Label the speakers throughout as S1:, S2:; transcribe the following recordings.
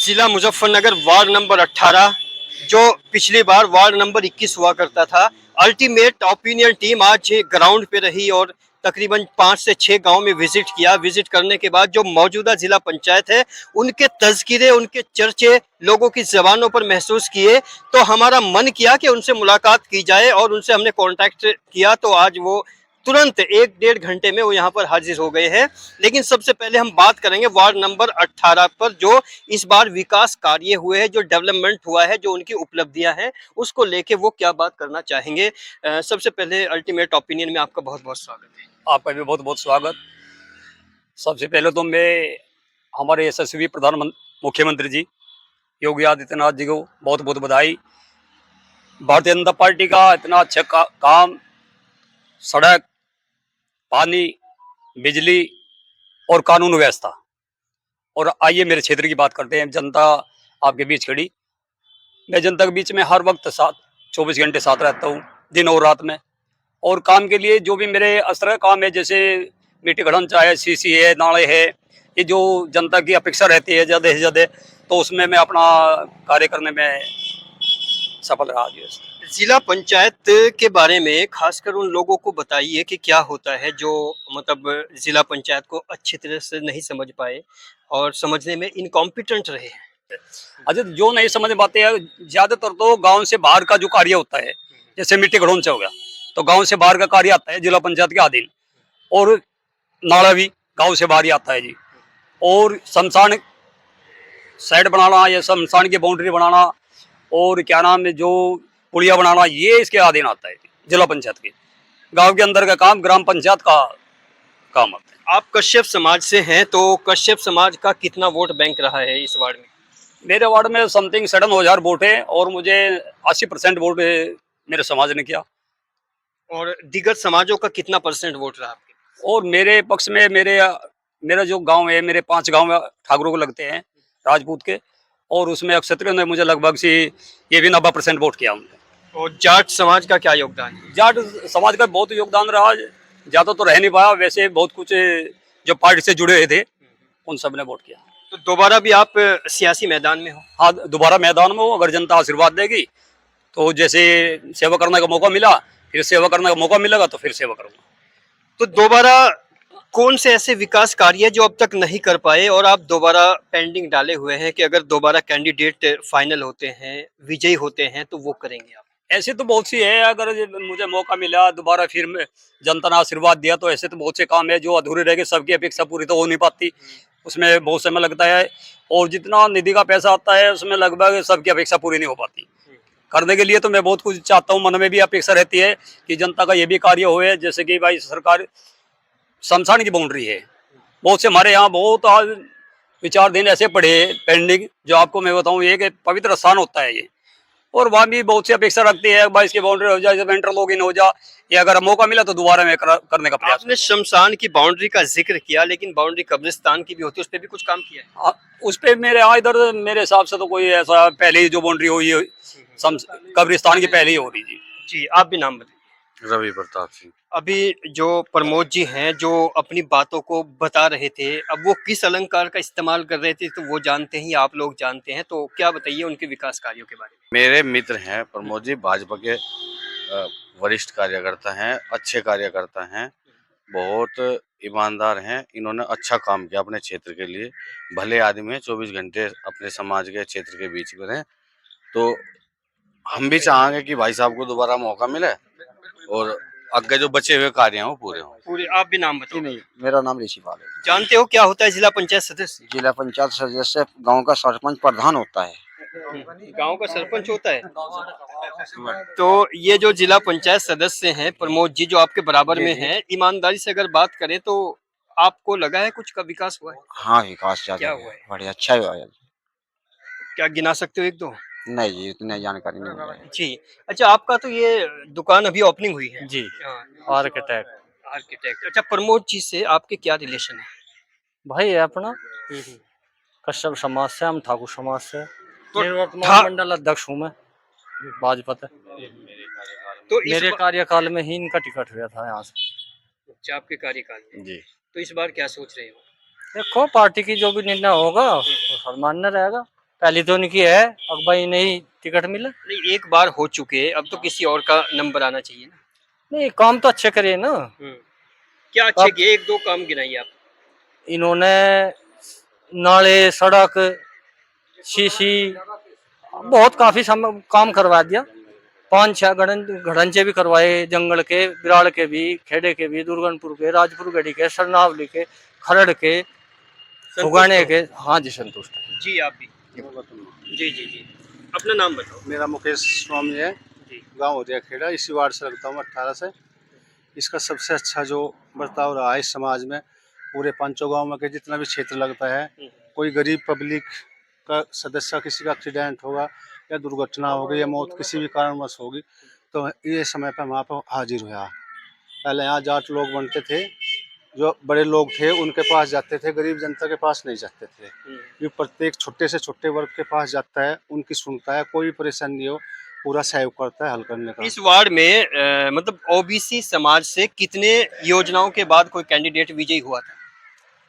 S1: जिला Muzaffarnagar ward number 18 जो पिछली बार वार्ड नंबर 21 हुआ करता था। अल्टीमेट ओपिनियन टीम आज ग्राउंड पे रही और तकरीबन 5 से 6 गांव में विजिट किया। विजिट करने के बाद जो मौजूदा जिला पंचायत है उनके तज़किरे, उनके चर्चे लोगों की जबानों पर महसूस किए, तो हमारा मन किया कि उनसे मुलाकात की जाए और उनसे हमने कांटेक्ट किया। तो आज वो तुरंत 1-1.5 घंटे में वो यहाँ पर हाजिर हो गए हैं। लेकिन सबसे पहले हम बात करेंगे वार्ड नंबर 18 पर जो इस बार विकास कार्य हुए हैं, जो डेवलपमेंट हुआ है, जो उनकी उपलब्धियां हैं, उसको लेके वो क्या बात करना चाहेंगे। सबसे पहले अल्टीमेट ओपिनियन में आपका बहुत बहुत स्वागत है।
S2: आपका भी बहुत बहुत स्वागत। सबसे पहले तो मैं हमारे यशस्वी मुख्यमंत्री जी योगी आदित्यनाथ जी को बहुत बहुत बधाई। भारतीय जनता पार्टी का इतना अच्छा काम, सड़क, पानी, बिजली और कानून व्यवस्था। और आइए मेरे क्षेत्र की बात करते हैं। जनता आपके बीच खड़ी, मैं जनता के बीच में हर वक्त साथ 24 घंटे साथ रहता हूँ, दिन और रात में। और काम के लिए जो भी मेरे अस्तर का काम है, जैसे मिट्टी घड़न चाहे सीसी है, नाले है, ये जो जनता की अपेक्षा रहती है ज़्यादा से ज़्यादा, तो उसमें मैं अपना कार्य करने में सफल रहा जी।
S1: जिला पंचायत के बारे में खासकर उन लोगों को बताइए कि क्या होता है जो मतलब जिला पंचायत को अच्छी तरह से नहीं समझ पाए और समझने में इनकॉम्पिटेंट रहे हैं।
S2: अच्छा, जो नहीं समझ पाते हैं, ज़्यादातर तो गांव से बाहर का जो कार्य होता है, जैसे मिट्टी घड़ोंचा हो गया, तो गांव से बाहर का कार्य आता है जिला पंचायत के अधीन। और नाला भी गांव से बाहर ही आता है जी। और शमशान साइड बनाना या शमशान की बाउंड्री बनाना और क्या नाम है जो पुलिया बनाना, ये इसके अधीन आता है जिला पंचायत के। गांव के अंदर का काम ग्राम पंचायत का काम आता है।
S1: आप कश्यप समाज से हैं, तो कश्यप समाज का कितना वोट बैंक रहा है इस वार्ड में?
S2: मेरे वार्ड में समथिंग 57,000 वोट है और मुझे 80% वोट मेरे समाज ने किया।
S1: और दिगर समाजों का कितना परसेंट वोट रहा आपके?
S2: और मेरे पक्ष में मेरा जो गांव है, मेरे 5 गांव ठाकुरों को लगते हैं, राजपूत के, और उसमें क्षत्रियों ने मुझे लगभग से ये भी 90% वोट किया उन्होंने।
S1: और जाट समाज का क्या योगदान है?
S2: जाट समाज का बहुत योगदान रहा। ज़्यादा तो रह नहीं पाया, वैसे बहुत कुछ जो पार्टी से जुड़े हुए थे उन सब ने वोट किया।
S1: तो दोबारा भी आप सियासी मैदान में हो?
S2: हाँ, दोबारा मैदान में हो, अगर जनता आशीर्वाद देगी तो जैसे सेवा करने का मौका मिला, फिर सेवा करने का मौका मिलेगा तो फिर सेवा करूँगा।
S1: तो दोबारा कौन से ऐसे विकास कार्य जो अब तक नहीं कर पाए और आप दोबारा पेंडिंग डाले हुए हैं कि अगर दोबारा कैंडिडेट फाइनल होते हैं, विजयी होते हैं, तो वो करेंगे आप?
S2: ऐसे तो बहुत सी है, अगर मुझे मौका मिला दोबारा, फिर जनता ने आशीर्वाद दिया, तो ऐसे तो बहुत से काम है जो अधूरे रह गए। सबकी अपेक्षा पूरी तो हो नहीं पाती, उसमें बहुत समय लगता है। और जितना निधि का पैसा आता है उसमें लगभग सबकी अपेक्षा पूरी नहीं हो पाती। करने के लिए तो मैं बहुत कुछ चाहता हूँ, मन में भी अपेक्षा रहती है कि जनता का ये भी कार्य होए। जैसे कि भाई सरकार शमशान की बाउंड्री है, बहुत से हमारे यहाँ बहुत आज विचारधीन ऐसे पड़े पेंडिंग, जो आपको मैं बताऊँ, ये कि पवित्र स्थान होता है ये, और वहाँ भी बहुत सी अपेक्षा रखती है भाई इसकी बाउंड्री हो जाए, जब इंटरलॉकिंग हो जाए, या अगर मौका मिला तो दोबारा मैं करने का प्रयास।
S1: आपने शमशान की बाउंड्री का जिक्र किया, लेकिन बाउंड्री कब्रिस्तान की भी होती है, उस पर भी कुछ काम किया है?
S2: उस पे मेरे यहाँ इधर मेरे हिसाब से तो कोई ऐसा पहले ही जो बाउंड्री हुई है कब्रिस्तान की पहले ही हो रही जी।
S1: जी, आप भी नाम बताइए।
S3: रवि प्रताप सिंह।
S1: अभी जो प्रमोद जी हैं जो अपनी बातों को बता रहे थे, अब वो किस अलंकार का इस्तेमाल कर रहे थे तो वो जानते हैं, आप लोग जानते हैं, तो क्या बताइए उनके विकास कार्यों के बारे में?
S3: मेरे मित्र हैं प्रमोद जी, भाजपा के वरिष्ठ कार्यकर्ता हैं, अच्छे कार्यकर्ता हैं, बहुत ईमानदार हैं। इन्होंने अच्छा काम किया अपने क्षेत्र के लिए, भले आदमी हैं, 24 घंटे अपने समाज के क्षेत्र के बीच में रहें। तो हम भी चाहेंगे कि भाई साहब को दोबारा मौका मिले और आगे जो बचे हुए कार्य हैं वो पूरे हों।
S1: पूरे आप भी नाम बताओ।
S4: नहीं, मेरा नाम ऋषिपाल है।
S1: जानते हो क्या होता है जिला पंचायत सदस्य?
S4: जिला पंचायत सदस्य गांव का सरपंच प्रधान होता है।
S1: गांव का सरपंच होता है। तो ये जो जिला पंचायत सदस्य हैं प्रमोद जी जो आपके बराबर में हैं, ईमानदारी से अगर बात करें तो आपको लगा है कुछ का विकास हुआ है?
S4: हाँ, विकास ज्यादा
S1: क्या
S4: हुआ
S1: हुआ है?
S4: है, बढ़िया अच्छा हुआ है।
S1: क्या गिना सकते हो एक दो?
S4: नहीं जी, इतनी जानकारी नहीं है।
S1: जी। अच्छा, आपका तो ये दुकान अभी ओपनिंग हुई है?
S5: जी,
S1: हाँ,
S5: आर्किटेक्ट
S1: आर्किटेक्ट। अच्छा, प्रमोद जी से आपके क्या रिलेशन है?
S5: भाई है अपना। कश्यप समाज से, हम ठाकुर समाज से।
S1: तो
S5: निवर्तमान मंडल अध्यक्ष हूँ मैं भाजपा से।
S1: तो
S5: मेरे कार्यकाल में ही इनका टिकट हुआ था यहाँ से।
S1: अच्छा, आपके कार्यकाल में
S3: जी,
S1: तो इस बार क्या सोच रहे हो?
S5: देखो पार्टी की जो भी निर्णय होगा वो सम्मान्य रहेगा। पहली तो उनकी है, अब भाई नहीं टिकट मिला।
S1: नहीं, एक बार हो चुके, अब तो किसी और का नंबर आना चाहिए ना।
S5: नहीं, काम तो अच्छे करे ना
S1: क्या अच्छे
S5: अब-
S1: किए, एक दो काम गिनाइए आप।
S5: इन्होंने। नाले, सड़क, शीशी, बहुत काफी काम करवा दिया। 5-6 घड़ंचे भी करवाए, जंगल के, बिराड़ के भी, खेड़े के भी, दुर्गनपुर के, राजपुर गढ़ी के, सरनावली के, खरड़ के, फुगाने के। हाँ जी, संतुष्ट है।
S1: जी आप भी। जी जी जी, अपना नाम बताओ।
S6: मेरा मुकेश स्वामी है,
S1: जी।
S6: गांव उदय खेड़ा, इसी वार्ड से लगता हूँ 18 से। इसका सबसे अच्छा जो बर्ताव रहा है इस समाज में, पूरे पांचों गांव में के जितना भी क्षेत्र लगता है, कोई गरीब पब्लिक का सदस्य किसी का एक्सीडेंट होगा या दुर्घटना होगी या मौत किसी भी कारणवश होगी, तो ये समय पर वहाँ पर हाजिर हुआ। पहले यहाँ जाट लोग बनते थे, जो बड़े लोग थे उनके पास जाते थे, गरीब जनता के पास नहीं जाते थे। ये प्रत्येक छोटे से छोटे वर्ग के पास जाता है, उनकी सुनता है, कोई परेशानी नहीं हो, पूरा सहयोग करता है हल करने का।
S1: इस वार्ड में मतलब ओबीसी समाज से कितने योजनाओं के बाद कोई कैंडिडेट विजयी हुआ था?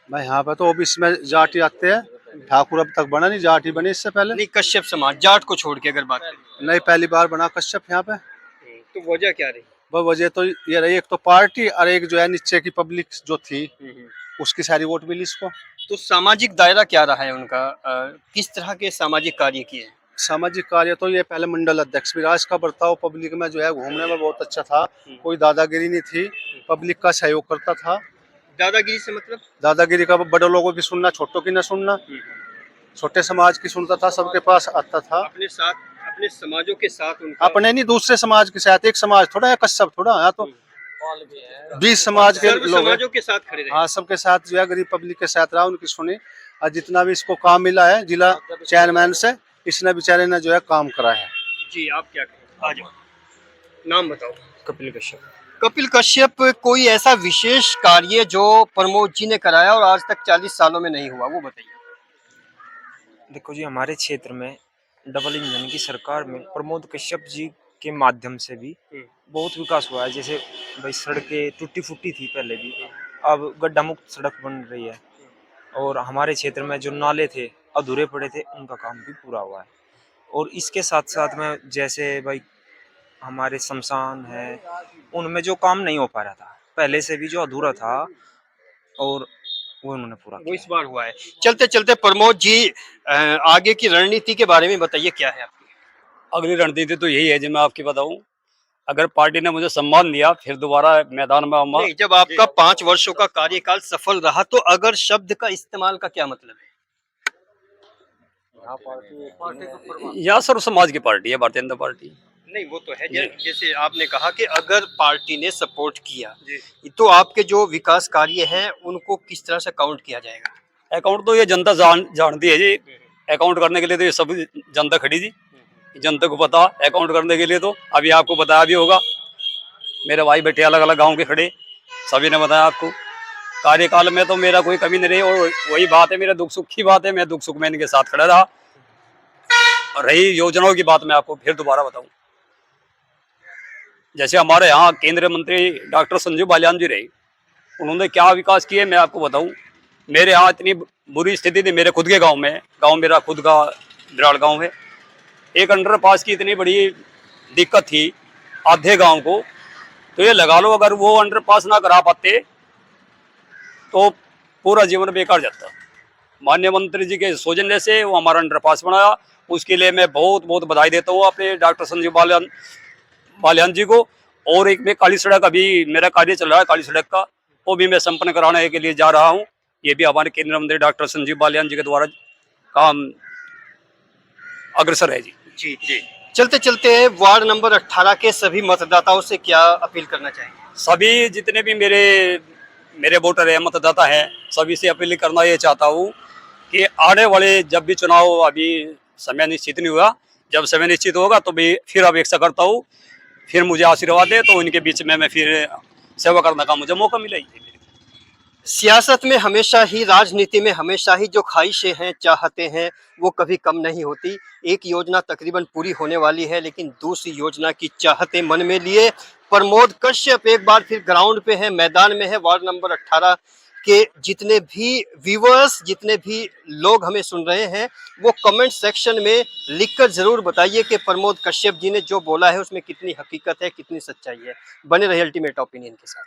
S6: भाई यहाँ पे तो ओबीसी में जाट ही आते हैं, ठाकुर अब तक बना नहीं, जाट ही बने इससे पहले।
S1: नहीं, कश्यप समाज, जाट को छोड़ के अगर बात करें।
S6: नहीं, पहली बार बना कश्यप यहाँ पे।
S1: तो वजह क्या रही?
S6: वह वजह तो ये रही, एक तो पार्टी और एक जो है नीचे की पब्लिक जो थी उसकी सारी वोट मिली इसको।
S1: तो सामाजिक दायरा क्या रहा है उनका? किस तरह के सामाजिक कार्य किए हैं?
S6: सामाजिक कार्य तो ये पहले मंडल अध्यक्ष भी रहा, इसका बर्ताव पब्लिक में जो है घूमने में बहुत अच्छा था, कोई दादागिरी नहीं थी, पब्लिक का सहयोग करता था।
S1: दादागिरी से मतलब?
S6: दादागिरी का बड़े लोगों की सुनना, छोटों की न सुनना, छोटे समाज की सुनता था, सबके पास आता था।
S1: अपने साथ, अपने समाजों के साथ उनका
S6: अपने नहीं, दूसरे समाज के साथ, एक समाज थोड़ा है कश्यप थोड़ा, यहाँ तो 20 समाज के
S1: सर्व
S6: लोग हैं।
S1: समाजों के साथ खड़े रहे।
S6: हाँ, सबके साथ जो है गरीब पब्लिक के साथ रहा, उनकी सुनी, और जितना भी इसको काम मिला है जिला चेयरमैन से, इसने बेचारे ने जो है काम करा है।
S1: जी, आप क्या कहें? आ जाओ, नाम बताओ।
S5: कपिल कश्यप।
S1: कपिल कश्यप, कोई ऐसा विशेष कार्य जो प्रमोद जी ने कराया और आज तक 40 सालों में नहीं हुआ, वो बताइए।
S7: देखो जी, हमारे क्षेत्र में डबल इंजन की सरकार में प्रमोद कश्यप जी के माध्यम से भी बहुत विकास हुआ है। जैसे भाई सड़कें टूटी फूटी थी पहले भी, अब गड्ढा मुक्त सड़क बन रही है, और हमारे क्षेत्र में जो नाले थे अधूरे पड़े थे उनका काम भी पूरा हुआ है। और इसके साथ साथ में जैसे भाई हमारे शमशान है, उनमें जो काम नहीं हो पा रहा था पहले से भी, जो अधूरा था, और वो उन्होंने पूरा
S1: वो
S7: किया
S1: इस बार हुआ है। चलते चलते प्रमोद जी, आगे की रणनीति के बारे में बताइए, क्या है आपकी?
S2: अगली रणनीति तो यही है जो मैं आपकी बताऊं, अगर पार्टी ने मुझे सम्मान दिया फिर दोबारा मैदान में आऊंगा।
S1: नहीं, जब आपका 5 वर्षों का कार्यकाल सफल रहा तो अगर शब्द का इस्तेमाल का क्या मतलब है?
S2: यह सर्व समाज की पार्टी है भारतीय जनता पार्टी।
S1: नहीं, वो तो है, जैसे आपने कहा कि अगर पार्टी ने सपोर्ट किया तो आपके जो विकास कार्य हैं उनको किस तरह से काउंट किया जाएगा?
S2: अकाउंट तो ये जनता जानती है जी, अकाउंट करने के लिए तो ये सब जनता खड़ी जी, जनता को पता अकाउंट करने के लिए। तो अभी आपको बताया भी होगा, मेरे भाई बेटे अलग अलग गांव के खड़े, सभी ने बताया आपको। कार्यकाल में तो मेरा कोई कमी नहीं रही, और वही बात है, मेरा दुख सुख की बात है, मैं दुख सुख में इनके साथ खड़ा रहा। और रही योजनाओं की बात, मैं आपको फिर दोबारा बताऊं, जैसे हमारे यहाँ केंद्रीय मंत्री डॉक्टर संजीव बालियान जी रहे, उन्होंने क्या विकास किए मैं आपको बताऊं। मेरे यहाँ इतनी बुरी स्थिति थी, मेरे खुद के गांव में, गांव मेरा खुद का बिराड़ गांव है, एक अंडरपास की इतनी बड़ी दिक्कत थी आधे गांव को। तो ये लगा लो, अगर वो अंडरपास ना करा पाते तो पूरा जीवन बेकार जाता। माननीय मंत्री जी के सौजन्य से वो हमारा अंडरपास बनाया, उसके लिए मैं बहुत बहुत बधाई देता हूँ अपने डॉक्टर संजीव बालियान जी को। और एक में काली सड़क, अभी मेरा कार्य चल रहा है काली सड़क का, वो भी मैं संपन्न कराने के लिए जा रहा हूँ। ये भी हमारे केंद्रीय मंत्री डॉक्टर संजीव बालियान जी के द्वारा काम अग्रसर है जी।
S1: जी जी, चलते चलते वार्ड नंबर 18 के सभी मतदाताओं से क्या अपील करना चाहेंगे?
S2: सभी जितने भी मेरे वोटर हैं, मतदाता हैं, सभी से अपील करना ये चाहता हूँ कि आने वाले जब भी चुनाव, अभी समय निश्चित नहीं हुआ, जब समय निश्चित होगा तो भी फिर अपेक्षा करता हूँ, फिर मुझे आशीर्वाद दे तो इनके बीच में मैं फिर सेवा करने का मुझे मौका मिलेगी।
S1: सियासत में हमेशा ही, राजनीति में हमेशा ही जो ख्वाहिशें हैं, चाहते हैं, वो कभी कम नहीं होती। एक योजना तकरीबन पूरी होने वाली है, लेकिन दूसरी योजना की चाहते मन में लिए प्रमोद कश्यप एक बार फिर ग्राउंड पे है, मैदान में है। वार्ड नंबर 18 कि जितने भी व्यूअर्स, जितने भी लोग हमें सुन रहे हैं, वो कमेंट सेक्शन में लिखकर जरूर बताइए कि प्रमोद कश्यप जी ने जो बोला है उसमें कितनी हकीकत है, कितनी सच्चाई है। बने रहे अल्टीमेट ओपिनियन के साथ।